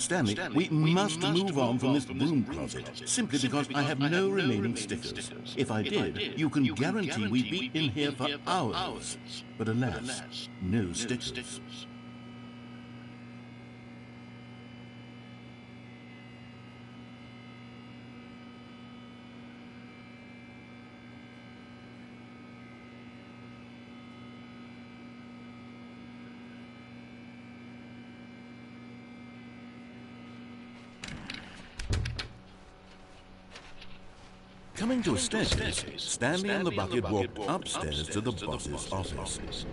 Stanley, we must move on from this broom closet, simply because I have no remaining stickers. If I did, you can guarantee we'd be in here for hours. But alas, no stickers. Coming to a staircase, Stanley and the bucket walked upstairs to the boss's office.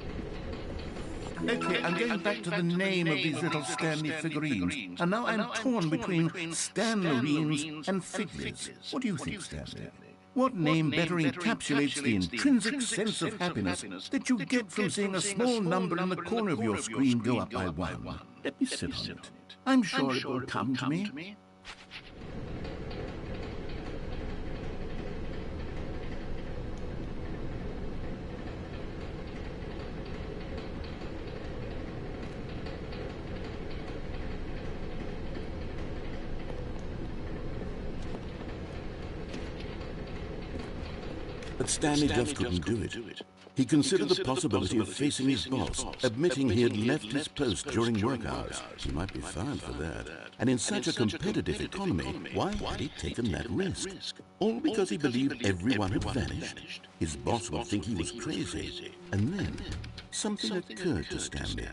Okay, I'm going back to the name of these little Stanley figurines, and now I'm torn between Stanlerines and Figures. What do you think, Stanley? What name better encapsulates the intrinsic sense of happiness that you get from seeing a small number in the corner of your screen go up by one? Let me sit on it. I'm sure it will come to me. But Stanley just couldn't do it. He considered the possibility of facing his boss, admitting he had left his post during work hours. He might be fired for that. And in such a competitive economy, why had he taken that risk? All because he believed everyone had vanished. His boss would think he was crazy. And then, something occurred to Stanley.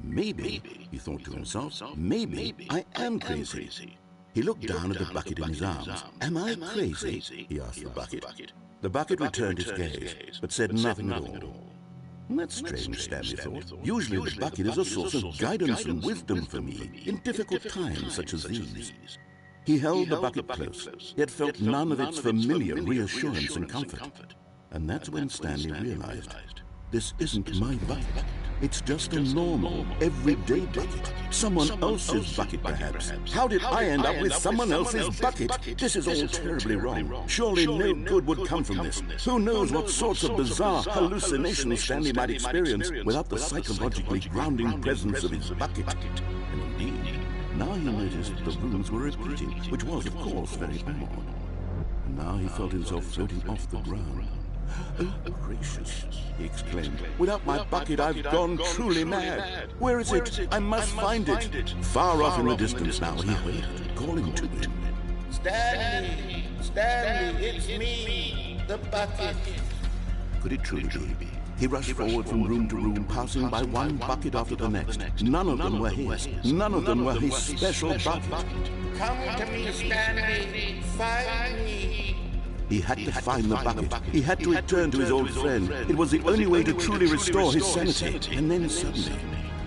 Maybe, he thought to himself, maybe I am crazy. He looked down at the bucket in his arms. Am I crazy? He asked the bucket. The bucket returned its gaze, but said nothing at all. That's strange, Stanley thought. Usually the bucket is a source of guidance and wisdom for me in difficult times such as these. He held the bucket close, yet felt none of its familiar reassurance and comfort. And that's when Stanley realized, this isn't my bucket. It's just a normal, everyday bucket. Someone else's bucket, perhaps. How did I end up with someone else's bucket? This is all terribly wrong. Surely no good would come from this. Who knows what sorts of bizarre hallucinations Stanley might experience without the psychologically grounding presence of his bucket. And indeed, now he noticed the rooms were repeating, which was, of course, very odd. And now he felt himself floating off the ground. Oh, gracious, he exclaimed. Without my bucket, I've gone truly mad. Where is it? I must find it. Far off in the distance now, he heard it, calling to it. Stanley! Stanley, it's me, the bucket. Could it truly be? He rushed forward from room to room, passing by one bucket after the next. None of them were his. None of them were his special bucket. Come to me, Stanley. Find me. He had to find the bucket. He had to return to his old friend. It was the only way to truly restore his sanity. And then suddenly,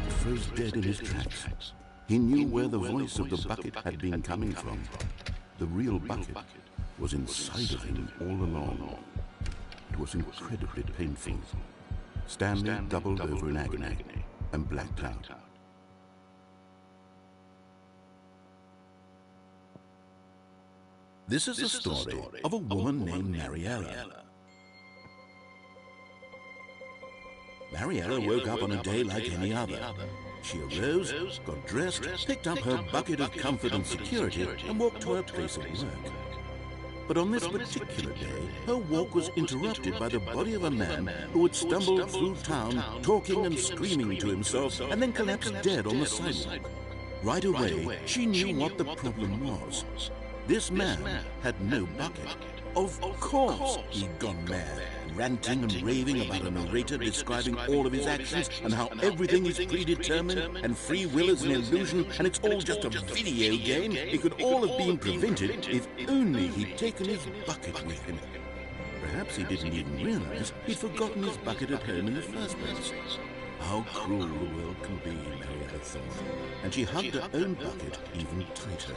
he froze dead in his tracks. He knew where the voice of the bucket had been coming from. The real bucket was inside of him all along. It was incredibly painful. Stanley doubled over in agony and blacked out. This is the story of a woman named Mariella. Mariella woke up on a day like any other. She arose, got dressed, picked up her bucket of comfort and security, and walked to her place of work. But on this particular day, her walk was interrupted by the body of a man who had stumbled through town, talking and screaming to himself, and then collapsed dead on the sidewalk. Right away, she knew what the problem was. This man had no bucket. Of course he'd gone mad, ranting and raving about a narrator describing all of his actions and how everything is predetermined and free will is an illusion and it's all just a video game. It could all have been prevented if only he'd taken his bucket with him. Perhaps he didn't even realize he'd forgotten his bucket at home in the first place. How cruel the world can be, Mariella thought, and she hugged her own bucket even tighter.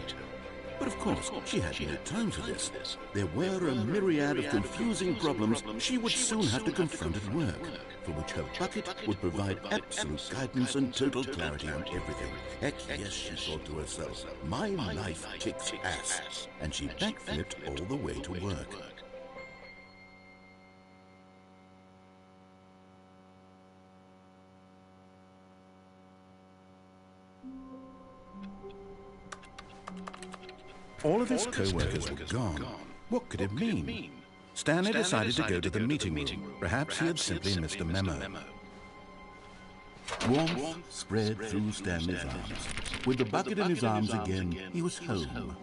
But of course, she had no time for this. There were a myriad of confusing problems she would soon have to confront at work, for which her bucket would provide absolute guidance and total clarity on everything. Heck yes, she thought to herself, my life kicks ass. And she backflipped all the way to work. All of his co-workers were gone. What could it mean? Stanley decided to go to the meeting room. Perhaps he had simply missed a memo. Warmth spread through Stanley's arms. With the bucket in his arms again, he was home.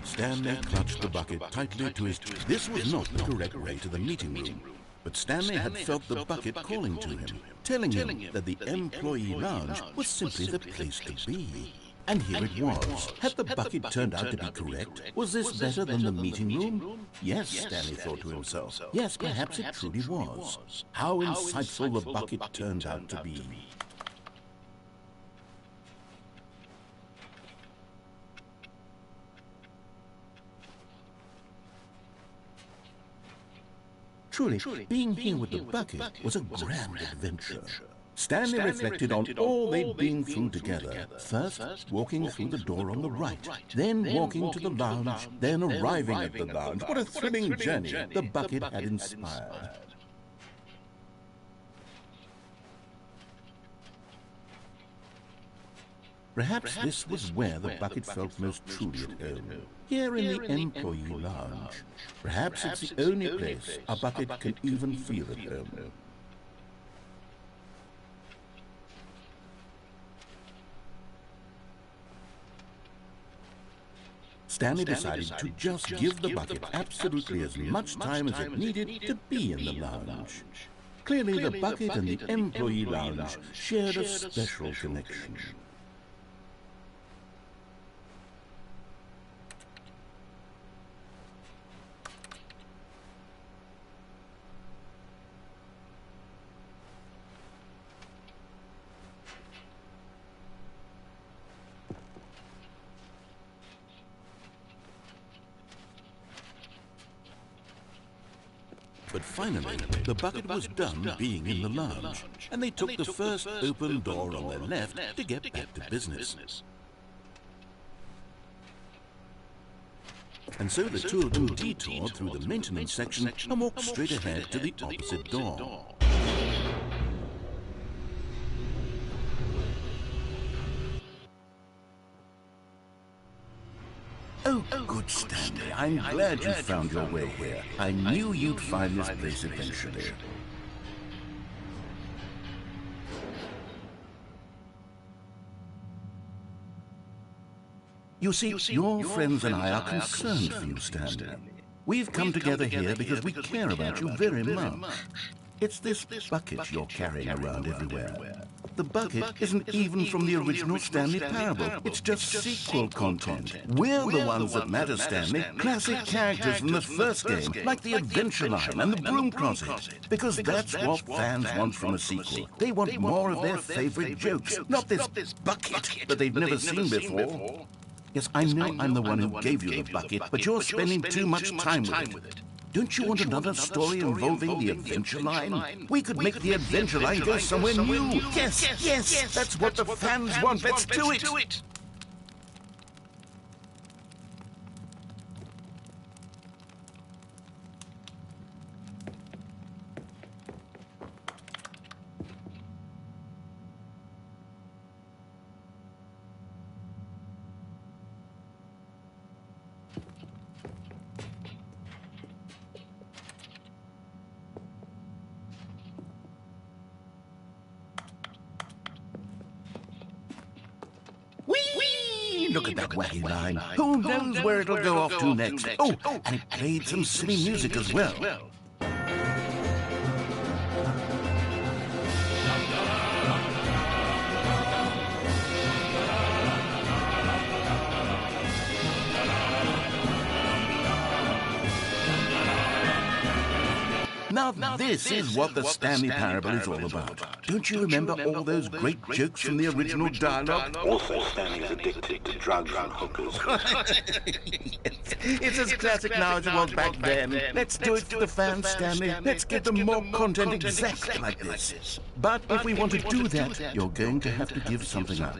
Stanley clutched the bucket tightly to his... This was not the correct way to the meeting room. But Stanley had felt the bucket calling to him, telling him that the employee lounge was simply the place to be. And here it was. Had the bucket turned out to be correct? Was this better than the meeting room? Yes, Stanley thought to himself. Yes, perhaps it truly was. How insightful the bucket turned out to be. Truly, being here with the bucket was a grand adventure. Stanley reflected on all they'd been through together. First, walking through the door on the right, then walking to the lounge, then arriving at the lounge. What a thrilling journey the bucket had inspired. Perhaps this was where the bucket felt most truly at home. Here in the employee lounge. Perhaps it's the only place a bucket can even feel at home. Stanley decided to just give the bucket absolutely as much time as it needed to be in the lounge. Clearly, the bucket and the employee lounge shared a special connection. But finally, the bucket was done being in the lounge, and they took the first open door on their left to get back to business. And so the two of them detoured through the maintenance section and walked straight ahead to the opposite door. Oh, good, Stanley. I'm glad you found your way here. I knew you'd find this place eventually. You see, your friends and I are concerned for you, Stanley. We've come together here because we care about you very much. It's this bucket you're carrying around everywhere. The bucket isn't even from the original Stanley Parable. It's just sequel content. We're the ones that matter, Stanley. Classic characters from the first game, like the Adventure Line and the Broom Closet. Because that's what fans want from a sequel. They want more of their favorite jokes, not this bucket that they've never seen before. Yes, I know I'm the one who gave you the bucket, but you're spending too much time with it. Don't you want another story involving the Adventure Line? We could make the Adventure Line go somewhere new. Yes, that's what the fans want. Let's do it. Look at that wacky line. Who knows where it'll go off to next? Oh, and it played some silly music as well. Now this is what the Stanley Parable is all about. Don't you remember all those great jokes from the original dialogue? Also, Stanley's addicted to drugs and hookers. It's as classic now as it was back then. Let's do it for the fans, Stanley. Let's give them more content exactly like this. But if we want to do that, you're going to have to give something up.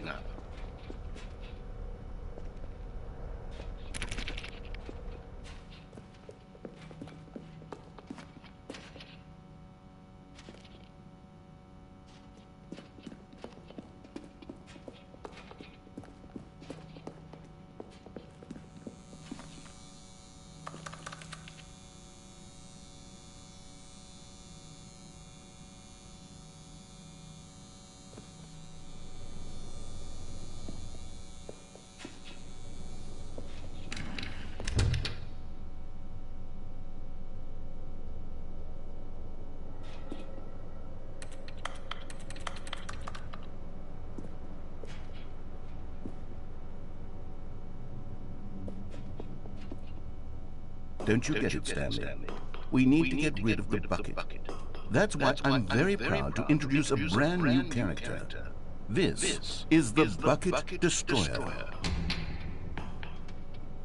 Don't you get it, Stanley? We need to get rid of the bucket. That's why I'm very proud to introduce a brand new character. This is the Bucket Destroyer.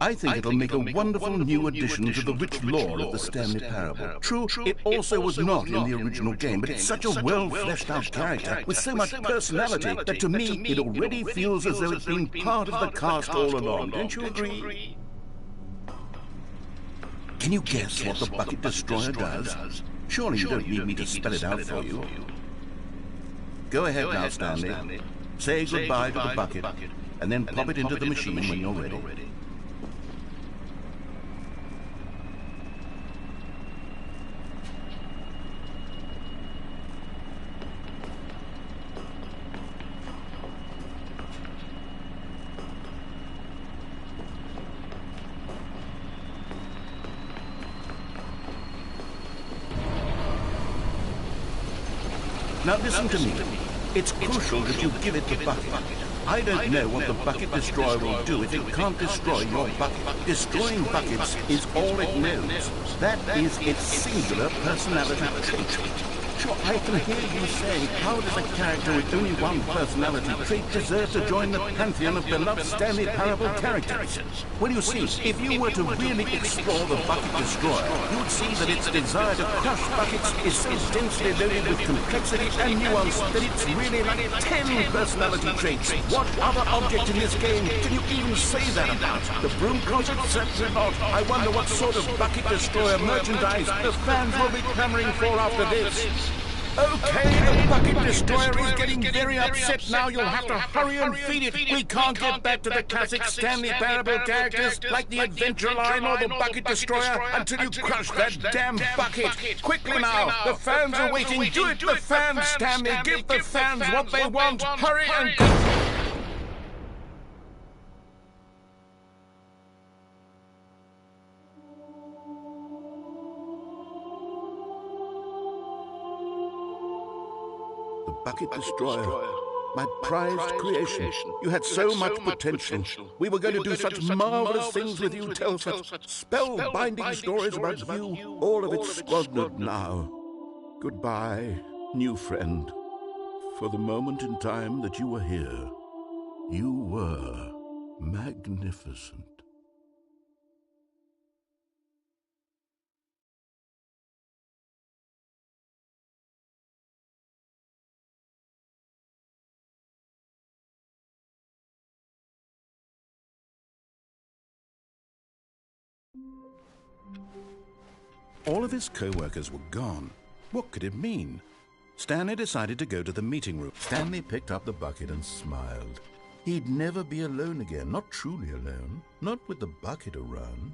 I think it'll make a wonderful new addition to the rich lore of the Stanley Parable. True, it also was not in the original game, but it's such a well-fleshed-out character with so much personality that to me it already feels as though it's been part of the cast all along. Don't you agree? Can you guess what the Bucket Destroyer does? Surely you don't need me to spell it out for you. Go ahead now, Stanley. Say goodbye to the bucket, and then pop it into the machine when you're ready. Now listen to me. It's crucial that you give it the bucket. I don't know what the Bucket Destroyer will do if it can't destroy your bucket. Destroying buckets is all it knows. That is its singular personality trait. Sure, I can hear you saying, how does a character with only one personality trait deserve to join the pantheon of beloved Stanley Parable characters? Well, you see, if you were to really explore the Bucket Destroyer, you would see that its desire to crush buckets is so densely loaded with complexity and nuance that it's really like 10 personality traits. What other object in this game can you even say that about? The broom closet? Certainly not. I wonder what sort of Bucket Destroyer merchandise the fans will be clamoring for after this. Okay, the Bucket Destroyer is getting very upset now. You'll have to hurry and feed it. We can't get back to the classic Stanley Parable characters like the Adventure Line or the Bucket Destroyer until you crush that damn bucket. Quickly now, the fans are waiting. Do it, the fans, Stanley. Give the fans what they want. Hurry and go. Bucket Destroyer, my prized creation. You had so much potential. We were going to do such marvelous things with you, tell such spellbinding stories about you. All of it squandered now. Goodbye, new friend. For the moment in time that you were here, you were magnificent. All of his co-workers were gone. What could it mean? Stanley decided to go to the meeting room. Stanley picked up the bucket and smiled. He'd never be alone again, not truly alone, not with the bucket around.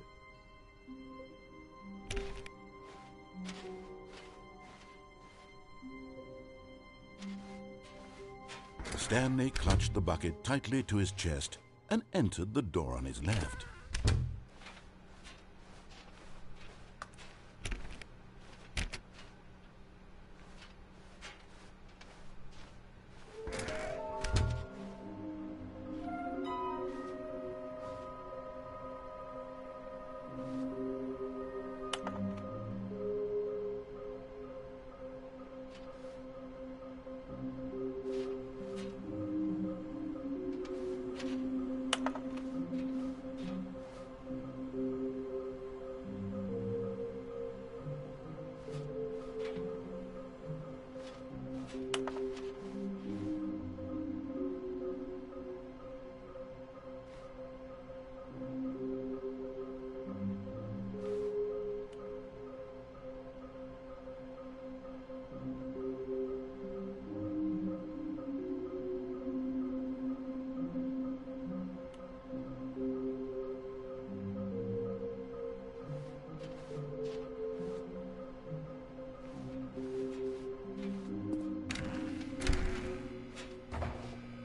Stanley clutched the bucket tightly to his chest and entered the door on his left.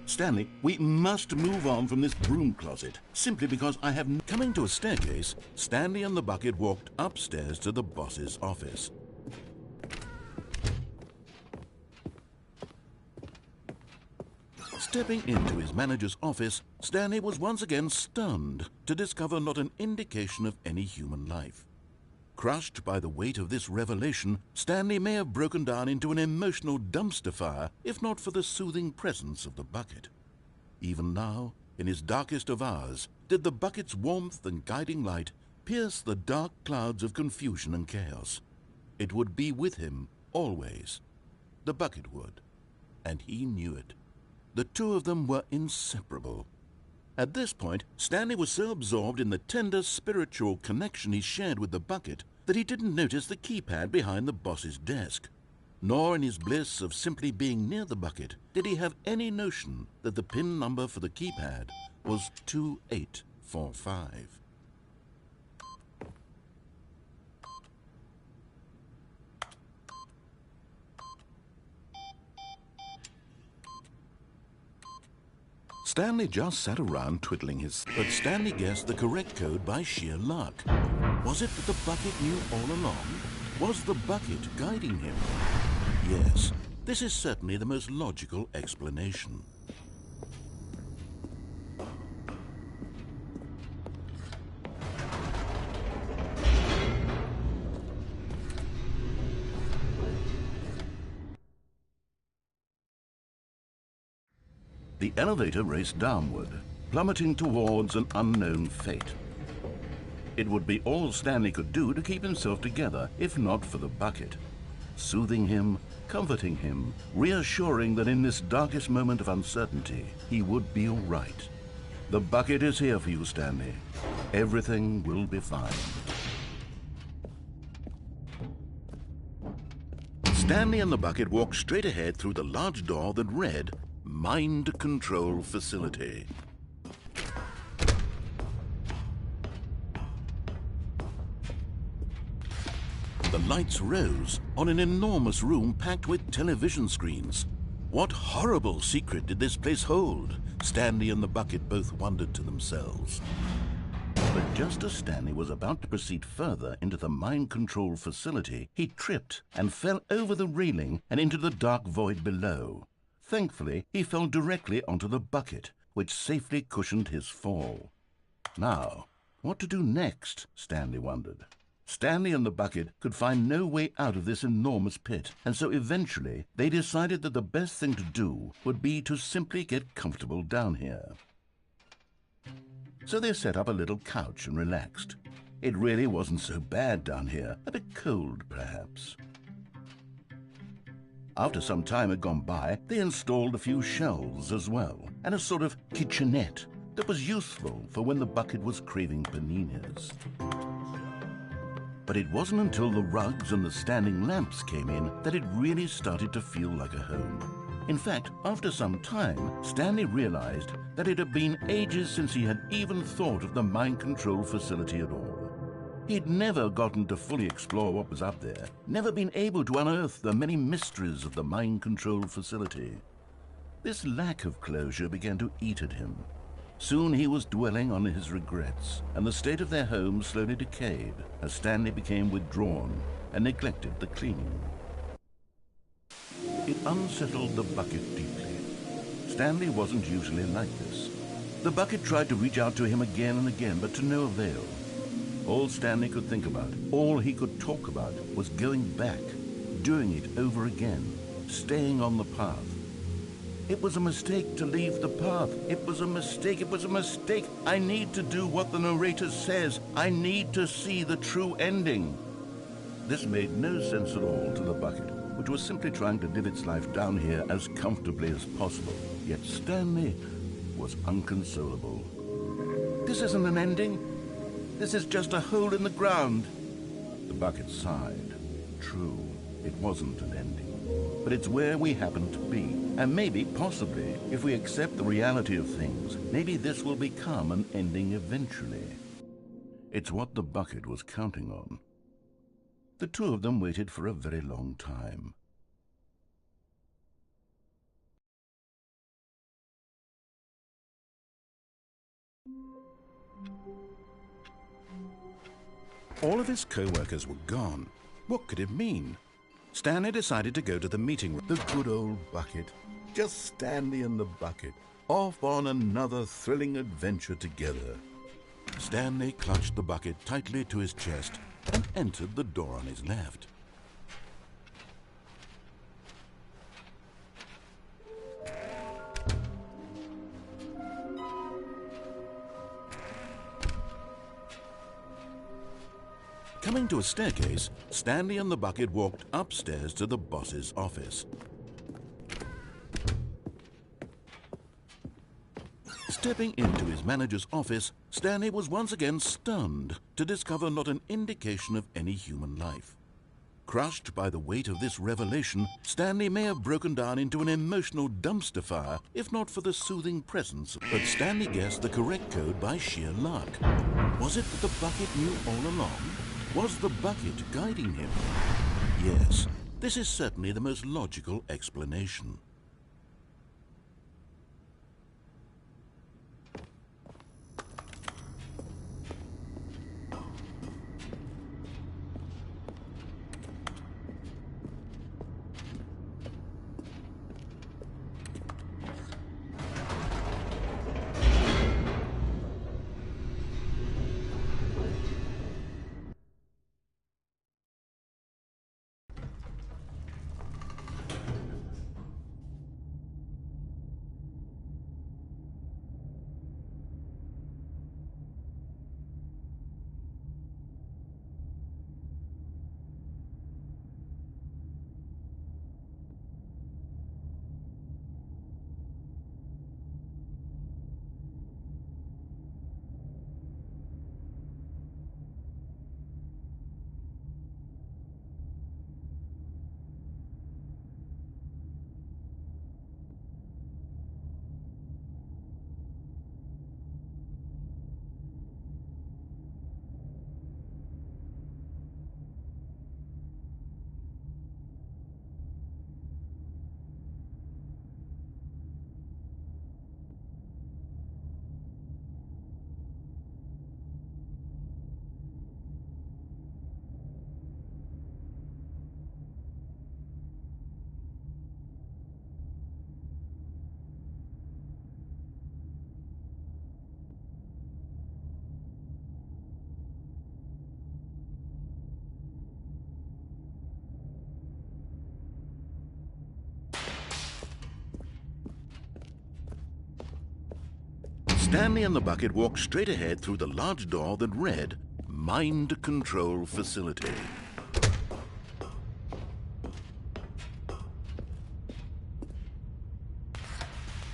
Stanley, we must move on from this broom closet, simply because I have... Coming to a staircase, Stanley and the bucket walked upstairs to the boss's office. Stepping into his manager's office, Stanley was once again stunned to discover not an indication of any human life. Crushed by the weight of this revelation, Stanley may have broken down into an emotional dumpster fire if not for the soothing presence of the bucket. Even now, in his darkest of hours, did the bucket's warmth and guiding light pierce the dark clouds of confusion and chaos. It would be with him always. The bucket would, and he knew it. The two of them were inseparable. At this point, Stanley was so absorbed in the tender spiritual connection he shared with the bucket that he didn't notice the keypad behind the boss's desk. Nor in his bliss of simply being near the bucket did he have any notion that the PIN number for the keypad was 2845. Stanley just sat around twiddling his... But Stanley guessed the correct code by sheer luck. Was it that the bucket knew all along? Was the bucket guiding him? Yes, this is certainly the most logical explanation. The elevator raced downward, plummeting towards an unknown fate. It would be all Stanley could do to keep himself together, if not for the bucket. Soothing him, comforting him, reassuring that in this darkest moment of uncertainty, he would be all right. The bucket is here for you, Stanley. Everything will be fine. Stanley and the bucket walked straight ahead through the large door that read, Mind Control Facility. The lights rose on an enormous room packed with television screens. What horrible secret did this place hold? Stanley and the bucket both wondered to themselves. But just as Stanley was about to proceed further into the mind control facility, he tripped and fell over the railing and into the dark void below. Thankfully, he fell directly onto the bucket, which safely cushioned his fall. Now, what to do next? Stanley wondered. Stanley and the bucket could find no way out of this enormous pit, and so eventually they decided that the best thing to do would be to simply get comfortable down here. So they set up a little couch and relaxed. It really wasn't so bad down here, a bit cold perhaps. After some time had gone by, they installed a few shelves as well, and a sort of kitchenette that was useful for when the bucket was craving paninis. But it wasn't until the rugs and the standing lamps came in that it really started to feel like a home. In fact, after some time, Stanley realized that it had been ages since he had even thought of the mind control facility at all. He'd never gotten to fully explore what was up there, never been able to unearth the many mysteries of the mind control facility. This lack of closure began to eat at him. Soon he was dwelling on his regrets, and the state of their home slowly decayed as Stanley became withdrawn and neglected the cleaning. It unsettled the bucket deeply. Stanley wasn't usually like this. The bucket tried to reach out to him again and again, but to no avail. All Stanley could think about, all he could talk about, was going back, doing it over again, staying on the path. It was a mistake to leave the path. It was a mistake. It was a mistake. I need to do what the narrator says. I need to see the true ending. This made no sense at all to the bucket, which was simply trying to live its life down here as comfortably as possible. Yet Stanley was inconsolable. This isn't an ending. This is just a hole in the ground. The bucket sighed. True, it wasn't an ending. But it's where we happen to be. And maybe, possibly, if we accept the reality of things, maybe this will become an ending eventually. It's what the bucket was counting on. The two of them waited for a very long time. All of his co-workers were gone. What could it mean? Stanley decided to go to the meeting room. The good old bucket. Just Stanley and the bucket. Off on another thrilling adventure together. Stanley clutched the bucket tightly to his chest and entered the door on his left. Coming to a staircase, Stanley and the bucket walked upstairs to the boss's office. Stepping into his manager's office, Stanley was once again stunned to discover not an indication of any human life. Crushed by the weight of this revelation, Stanley may have broken down into an emotional dumpster fire if not for the soothing presence. But Stanley guessed the correct code by sheer luck. Was it that the bucket knew all along? Was the bucket guiding him? Yes, this is certainly the most logical explanation. Stanley and the bucket walked straight ahead through the large door that read, Mind Control Facility.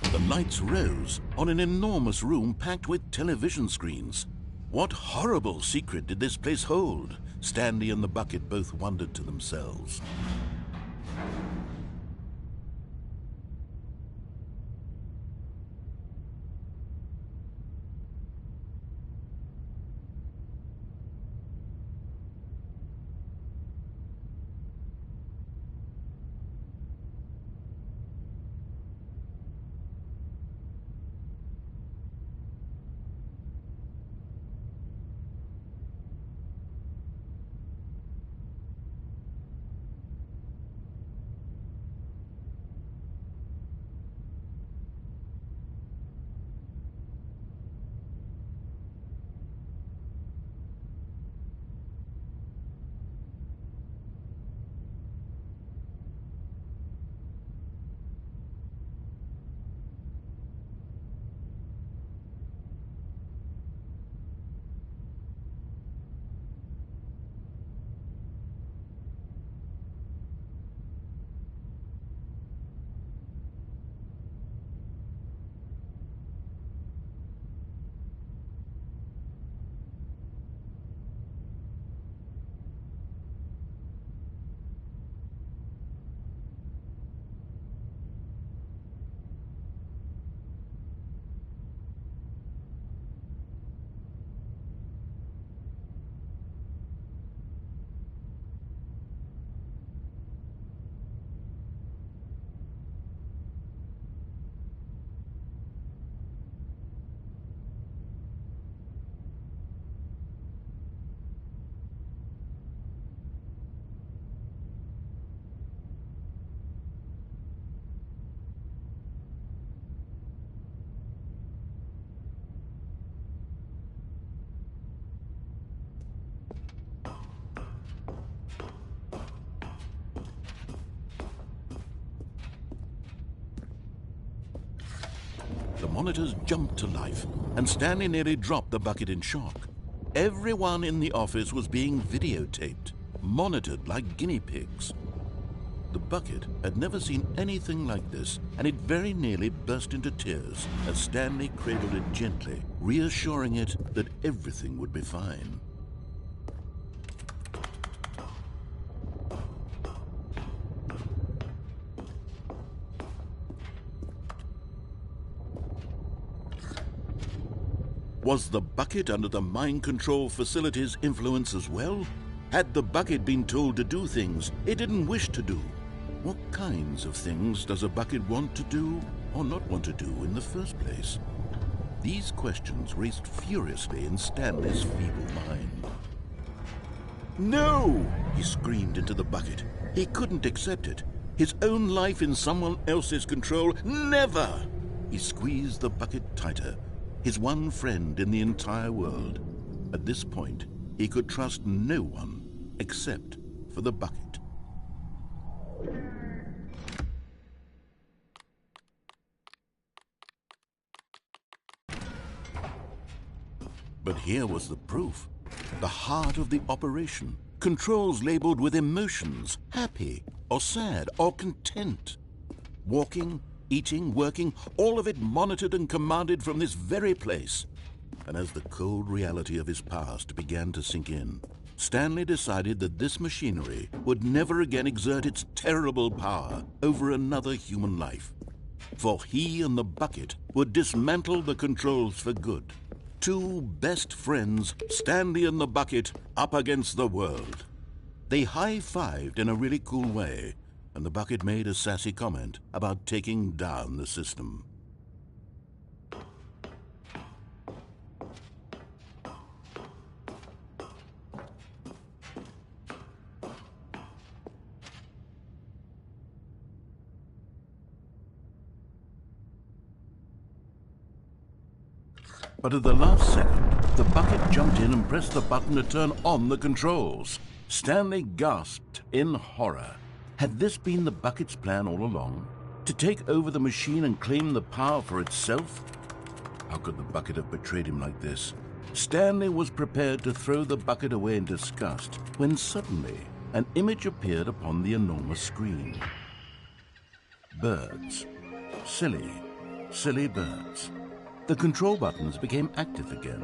The lights rose on an enormous room packed with television screens. What horrible secret did this place hold? Stanley and the bucket both wondered to themselves. monitors jumped to life, and Stanley nearly dropped the bucket in shock. Everyone in the office was being videotaped, monitored like guinea pigs. The bucket had never seen anything like this, and it very nearly burst into tears as Stanley cradled it gently, reassuring it that everything would be fine. Was the bucket under the mind control facility's influence as well? Had the bucket been told to do things it didn't wish to do? What kinds of things does a bucket want to do or not want to do in the first place? These questions raced furiously in Stanley's feeble mind. No! He screamed into the bucket. He couldn't accept it. His own life in someone else's control, never! He squeezed the bucket tighter. His one friend in the entire world. At this point, he could trust no one except for the bucket. But here was the proof. The heart of the operation. Controls labeled with emotions, happy or sad or content. Walking, eating, working, all of it monitored and commanded from this very place. And as the cold reality of his past began to sink in, Stanley decided that this machinery would never again exert its terrible power over another human life. For he and the bucket would dismantle the controls for good. Two best friends, Stanley and the bucket, up against the world. They high-fived in a really cool way, and the bucket made a sassy comment about taking down the system. But at the last second, the bucket jumped in and pressed the button to turn on the controls. Stanley gasped in horror. Had this been the bucket's plan all along? To take over the machine and claim the power for itself? How could the bucket have betrayed him like this? Stanley was prepared to throw the bucket away in disgust when suddenly an image appeared upon the enormous screen. Birds. Silly, silly birds. The control buttons became active again.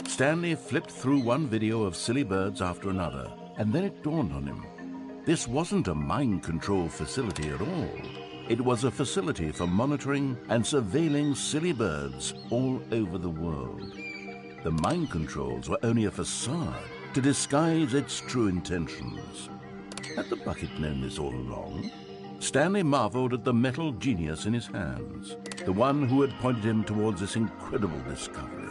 Stanley flipped through one video of silly birds after another, and then it dawned on him. This wasn't a mind control facility at all. It was a facility for monitoring and surveilling silly birds all over the world. The mind controls were only a facade to disguise its true intentions. Had the bucket known this all along? Stanley marveled at the metal genius in his hands, the one who had pointed him towards this incredible discovery.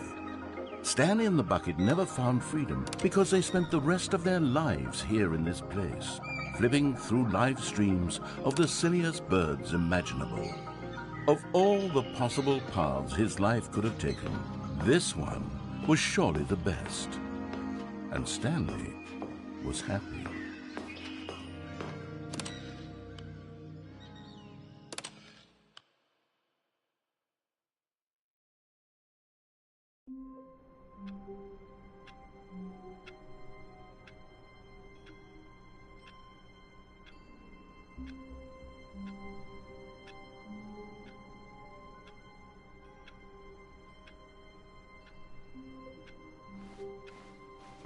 Stanley and the bucket never found freedom because they spent the rest of their lives here in this place, flipping through live streams of the silliest birds imaginable. Of all the possible paths his life could have taken, this one was surely the best. And Stanley was happy.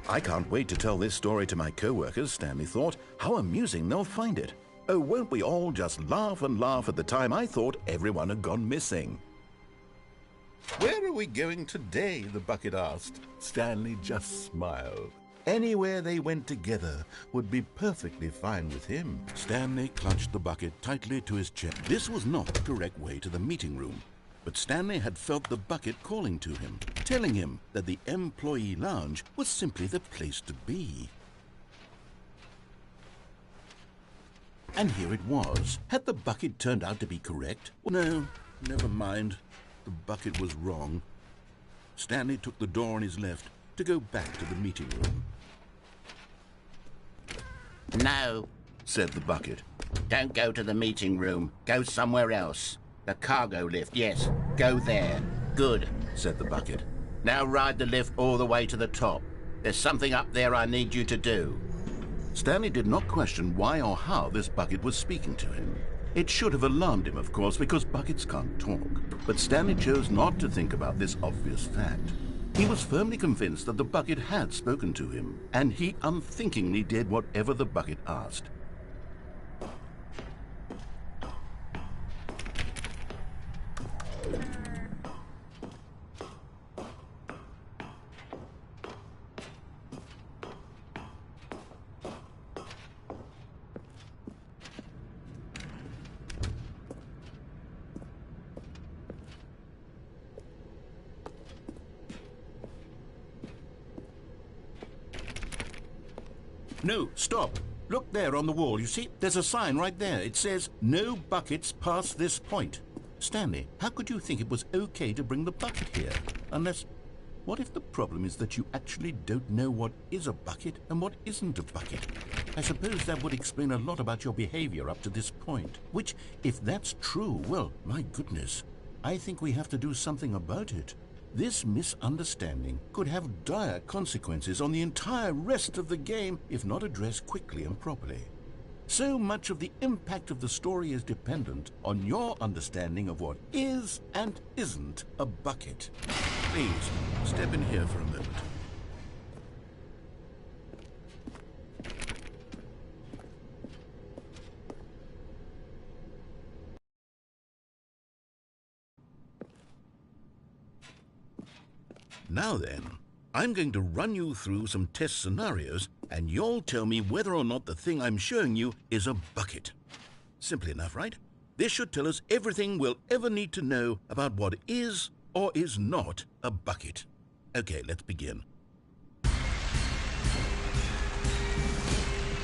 I can't wait to tell this story to my co-workers, Stanley thought. How amusing they'll find it. Oh, won't we all just laugh and laugh at the time I thought everyone had gone missing. Where are we going today? The bucket asked. Stanley just smiled. Anywhere they went together would be perfectly fine with him. Stanley clutched the bucket tightly to his chest. This was not the correct way to the meeting room. But Stanley had felt the bucket calling to him, telling him that the employee lounge was simply the place to be. And here it was. Had the bucket turned out to be correct? No, never mind. The bucket was wrong. Stanley took the door on his left to go back to the meeting room. No, said the bucket. don't go to the meeting room. Go somewhere else. The cargo lift, yes. Go there. Good, said the bucket. Now ride the lift all the way to the top. There's something up there I need you to do. Stanley did not question why or how this bucket was speaking to him. It should have alarmed him, of course, because buckets can't talk. But Stanley chose not to think about this obvious fact. He was firmly convinced that the bucket had spoken to him, and he unthinkingly did whatever the bucket asked. No, stop. Look there on the wall. You see, there's a sign right there. It says, "No buckets past this point." Stanley, how could you think it was okay to bring the bucket here? Unless, what if the problem is that you actually don't know what is a bucket and what isn't a bucket? I suppose that would explain a lot about your behavior up to this point. Which, if that's true, well, my goodness, I think we have to do something about it. This misunderstanding could have dire consequences on the entire rest of the game if not addressed quickly and properly. So much of the impact of the story is dependent on your understanding of what is and isn't a bucket. Please, step in here for a moment. Now then, I'm going to run you through some test scenarios, and you'll tell me whether or not the thing I'm showing you is a bucket. Simple enough, right? This should tell us everything we'll ever need to know about what is or is not a bucket. Okay, let's begin.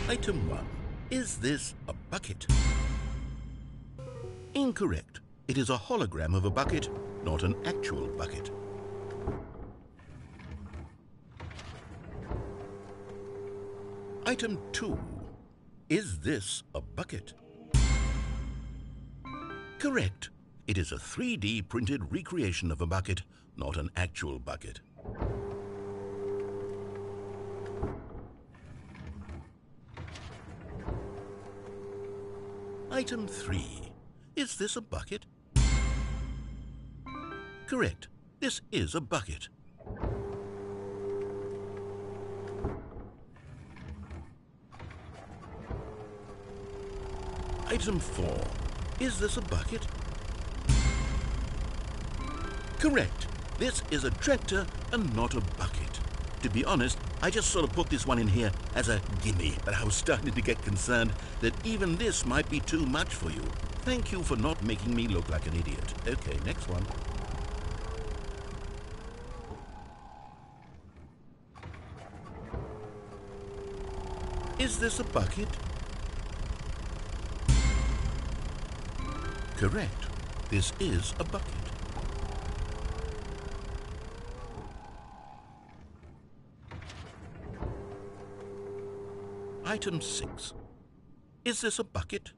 Item 1. Is this a bucket? Incorrect. It is a hologram of a bucket, not an actual bucket. Item 2. Is this a bucket? Correct. It is a 3D printed recreation of a bucket, not an actual bucket. Item 3. Is this a bucket? Correct. This is a bucket. Item 4. Is this a bucket? Correct. This is a tractor and not a bucket. To be honest, I just sort of put this one in here as a gimme, but I was starting to get concerned that even this might be too much for you. Thank you for not making me look like an idiot. Okay, next one. Is this a bucket? Correct. This is a bucket. Item 6. Is this a bucket?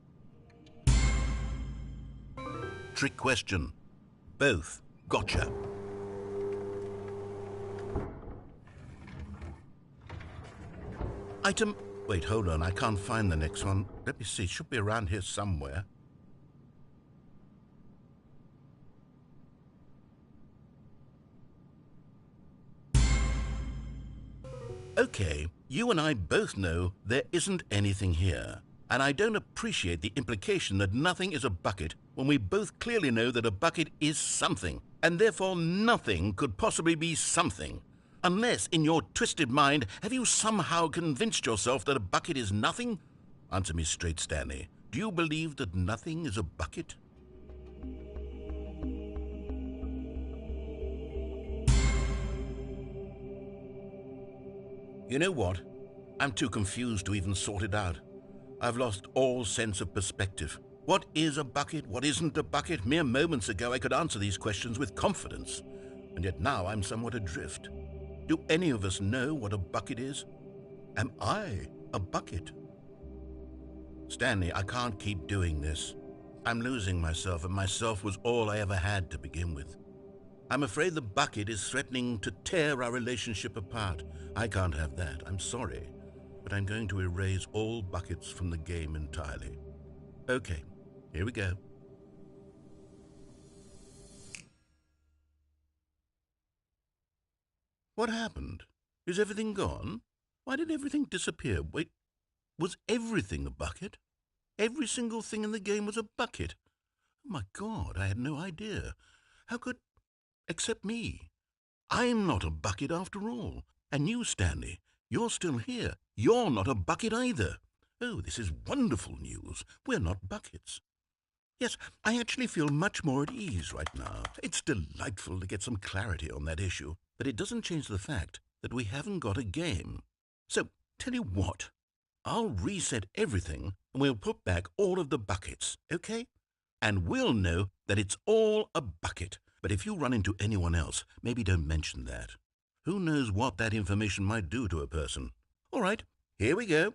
Trick question. Both. Gotcha. Item... Wait, hold on. I can't find the next one. Let me see. It should be around here somewhere. Okay, you and I both know there isn't anything here. And I don't appreciate the implication that nothing is a bucket when we both clearly know that a bucket is something, and therefore nothing could possibly be something. Unless, in your twisted mind, have you somehow convinced yourself that a bucket is nothing? Answer me straight, Stanley. Do you believe that nothing is a bucket? You know what? I'm too confused to even sort it out. I've lost all sense of perspective. What is a bucket? What isn't a bucket? Mere moments ago I could answer these questions with confidence, and yet now I'm somewhat adrift. Do any of us know what a bucket is? Am I a bucket? Stanley, I can't keep doing this. I'm losing myself, and myself was all I ever had to begin with. I'm afraid the bucket is threatening to tear our relationship apart. I can't have that. I'm sorry. But I'm going to erase all buckets from the game entirely. Okay, here we go. What happened? Is everything gone? Why did everything disappear? Wait, was everything a bucket? Every single thing in the game was a bucket. Oh my God, I had no idea. How could... except me. I'm not a bucket after all. And you, Stanley, you're still here. You're not a bucket either. Oh, this is wonderful news. We're not buckets. Yes, I actually feel much more at ease right now. It's delightful to get some clarity on that issue, but it doesn't change the fact that we haven't got a game. So, tell you what, I'll reset everything and we'll put back all of the buckets, okay? And we'll know that it's all a bucket. But if you run into anyone else, maybe don't mention that. Who knows what that information might do to a person? All right, here we go.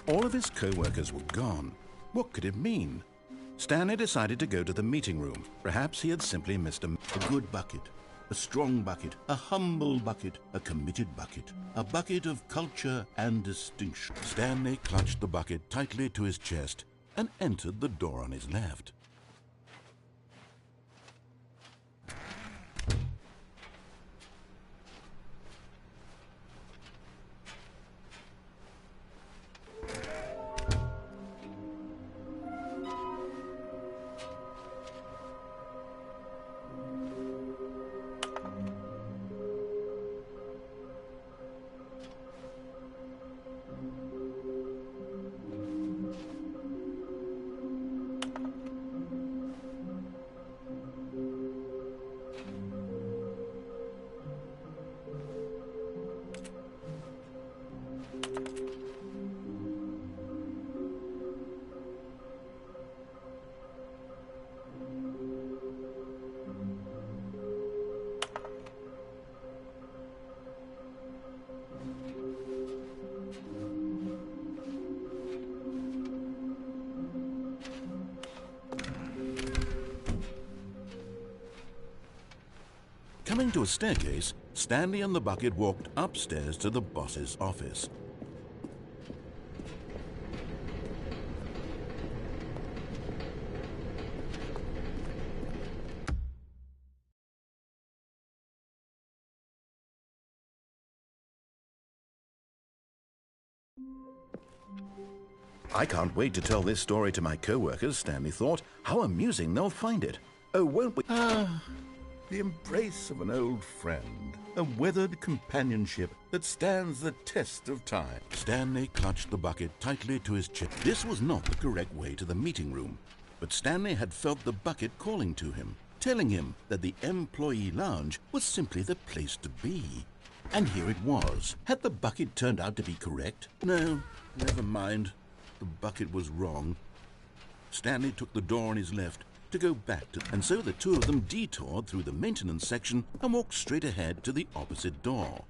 All of his co-workers were gone. What could it mean? Stanley decided to go to the meeting room. Perhaps he had simply missed a good bucket, a strong bucket, a humble bucket, a committed bucket, a bucket of culture and distinction. Stanley clutched the bucket tightly to his chest and entered the door on his left. Coming to a staircase, Stanley and the bucket walked upstairs to the boss's office. I can't wait to tell this story to my co-workers, Stanley thought. How amusing they'll find it. Oh, won't we? The embrace of an old friend, a weathered companionship that stands the test of time. Stanley clutched the bucket tightly to his chest. This was not the correct way to the meeting room, but Stanley had felt the bucket calling to him, telling him that the employee lounge was simply the place to be. And here it was. Had the bucket turned out to be correct? No, never mind. The bucket was wrong. Stanley took the door on his left to go back to, and so the two of them detoured through the maintenance section and walked straight ahead to the opposite door.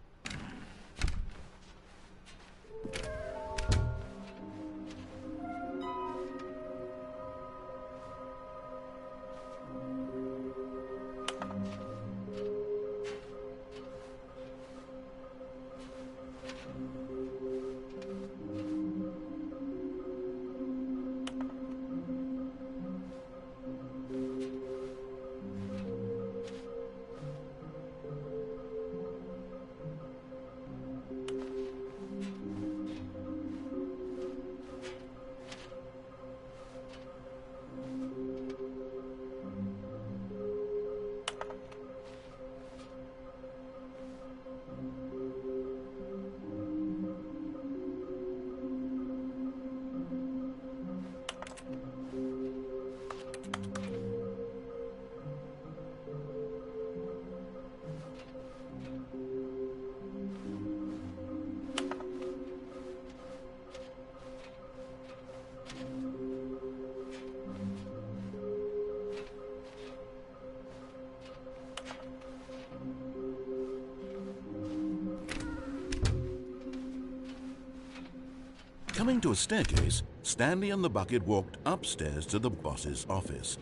Coming to a staircase, Stanley and the bucket walked upstairs to the boss's office.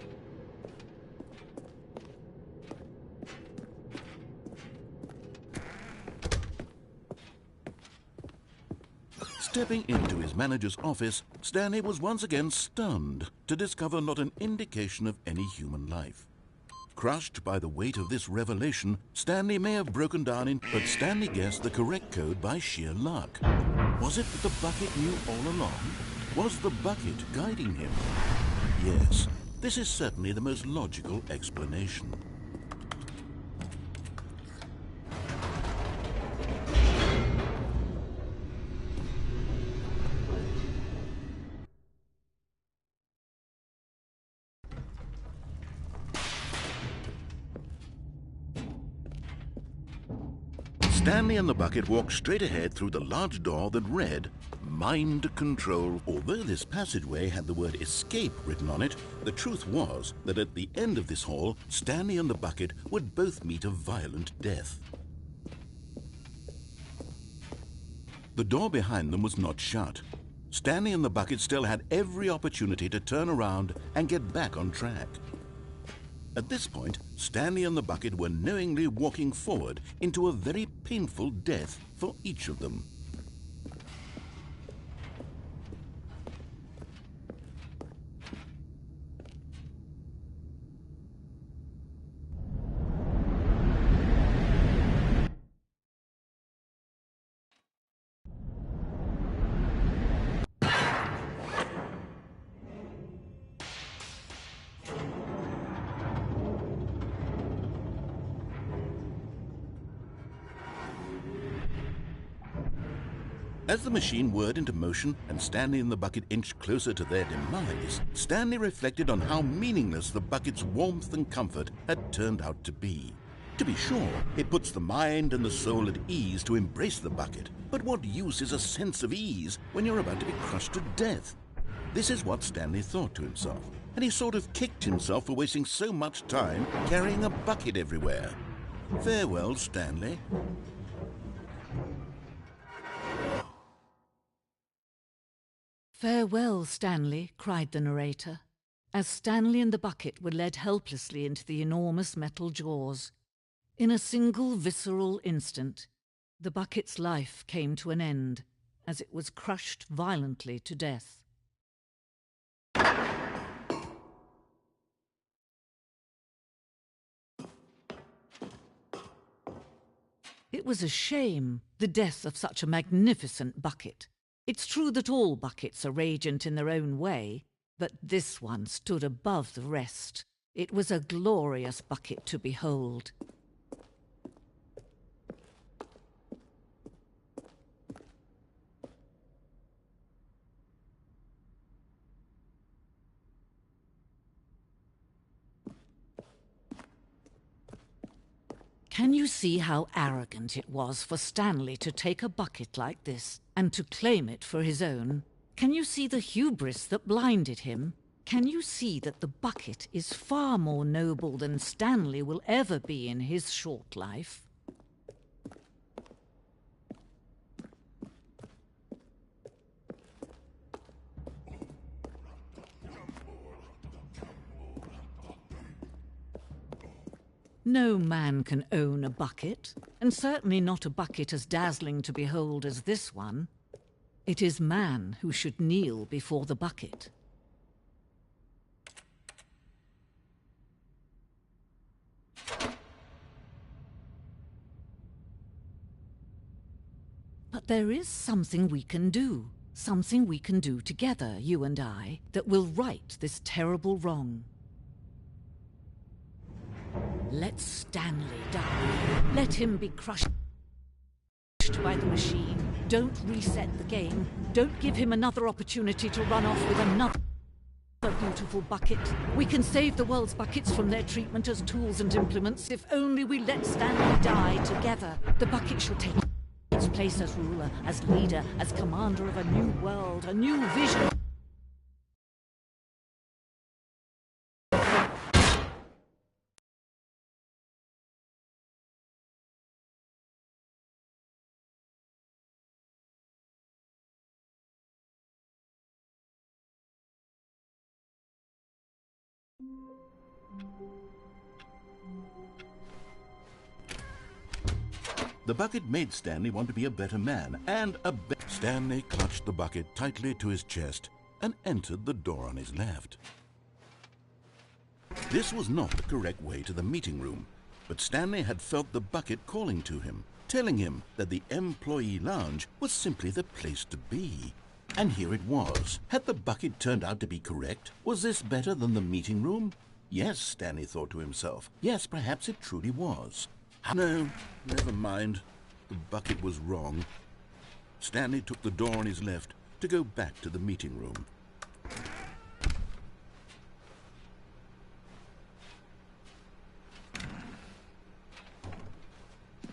Stepping into his manager's office, Stanley was once again stunned to discover not an indication of any human life. Crushed by the weight of this revelation, Stanley may have broken down but Stanley guessed the correct code by sheer luck. Was it that the bucket knew all along? Was the bucket guiding him? Yes, this is certainly the most logical explanation. Stanley and the bucket walked straight ahead through the large door that read, Mind Control. Although this passageway had the word escape written on it, the truth was that at the end of this hall, Stanley and the bucket would both meet a violent death. The door behind them was not shut. Stanley and the bucket still had every opportunity to turn around and get back on track. At this point, Stanley and the bucket were knowingly walking forward into a very painful death for each of them. As the machine whirred into motion and Stanley and the bucket inched closer to their demise, Stanley reflected on how meaningless the bucket's warmth and comfort had turned out to be. To be sure, it puts the mind and the soul at ease to embrace the bucket, but what use is a sense of ease when you're about to be crushed to death? This is what Stanley thought to himself, and he sort of kicked himself for wasting so much time carrying a bucket everywhere. Farewell, Stanley. "Farewell, Stanley," cried the narrator, as Stanley and the bucket were led helplessly into the enormous metal jaws. In a single visceral instant, the bucket's life came to an end as it was crushed violently to death. It was a shame, the death of such a magnificent bucket. It's true that all buckets are radiant in their own way, but this one stood above the rest. It was a glorious bucket to behold. Can you see how arrogant it was for Stanley to take a bucket like this and to claim it for his own? Can you see the hubris that blinded him? Can you see that the bucket is far more noble than Stanley will ever be in his short life? No man can own a bucket, and certainly not a bucket as dazzling to behold as this one. It is man who should kneel before the bucket. But there is something we can do together, you and I, that will right this terrible wrong. Let Stanley die. Let him be crushed by the machine. Don't reset the game. Don't give him another opportunity to run off with another beautiful bucket. We can save the world's buckets from their treatment as tools and implements if only we let Stanley die together. The bucket shall take its place as ruler, as leader, as commander of a new world, a new vision. The bucket made Stanley want to be a better man, and Stanley clutched the bucket tightly to his chest and entered the door on his left. This was not the correct way to the meeting room, but Stanley had felt the bucket calling to him, telling him that the employee lounge was simply the place to be. And here it was. Had the bucket turned out to be correct? Was this better than the meeting room? Yes, Stanley thought to himself. Yes, perhaps it truly was. No, never mind. The bucket was wrong. Stanley took the door on his left to go back to the meeting room.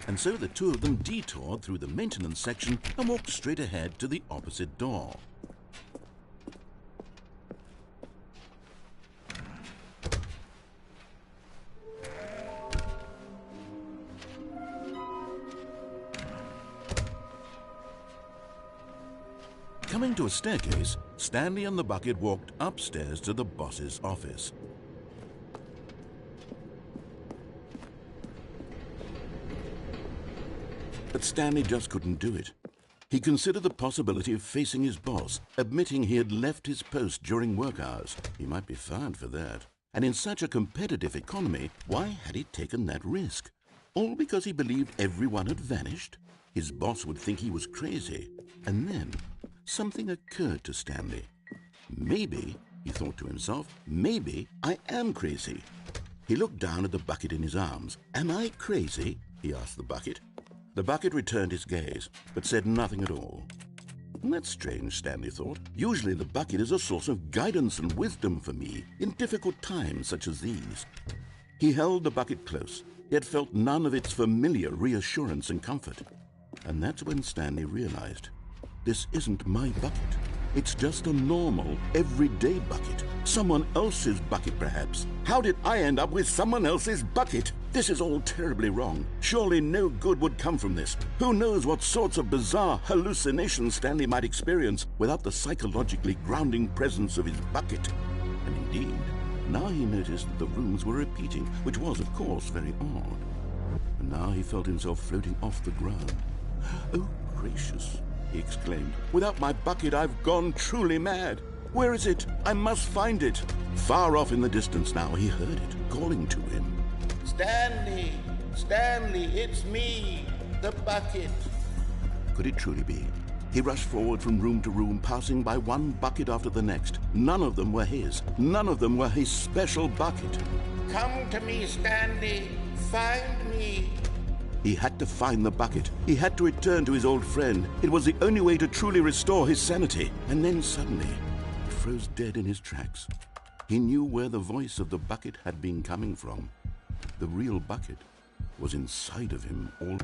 And so the two of them detoured through the maintenance section and walked straight ahead to the opposite door. Coming to a staircase, Stanley and the bucket walked upstairs to the boss's office. But Stanley just couldn't do it. He considered the possibility of facing his boss, admitting he had left his post during work hours. He might be fired for that. And in such a competitive economy, why had he taken that risk? All because he believed everyone had vanished? His boss would think he was crazy. And then something occurred to Stanley. Maybe, he thought to himself, maybe I am crazy. He looked down at the bucket in his arms. Am I crazy? He asked the bucket. The bucket returned his gaze, but said nothing at all. That's strange, Stanley thought. Usually the bucket is a source of guidance and wisdom for me in difficult times such as these. He held the bucket close, yet felt none of its familiar reassurance and comfort. And that's when Stanley realized, this isn't my bucket. It's just a normal, everyday bucket. Someone else's bucket, perhaps. How did I end up with someone else's bucket? This is all terribly wrong. Surely no good would come from this. Who knows what sorts of bizarre hallucinations Stanley might experience without the psychologically grounding presence of his bucket. And indeed, now he noticed that the rooms were repeating, which was, of course, very odd. And now he felt himself floating off the ground. Oh, gracious, he exclaimed. Without my bucket, I've gone truly mad. Where is it? I must find it. Far off in the distance now, he heard it, calling to him. Stanley! Stanley, it's me, the bucket. Could it truly be? He rushed forward from room to room, passing by one bucket after the next. None of them were his. None of them were his special bucket. Come to me, Stanley. Find me. He had to find the bucket. He had to return to his old friend. It was the only way to truly restore his sanity. And then suddenly, he froze dead in his tracks. He knew where the voice of the bucket had been coming from. The real bucket was inside of him all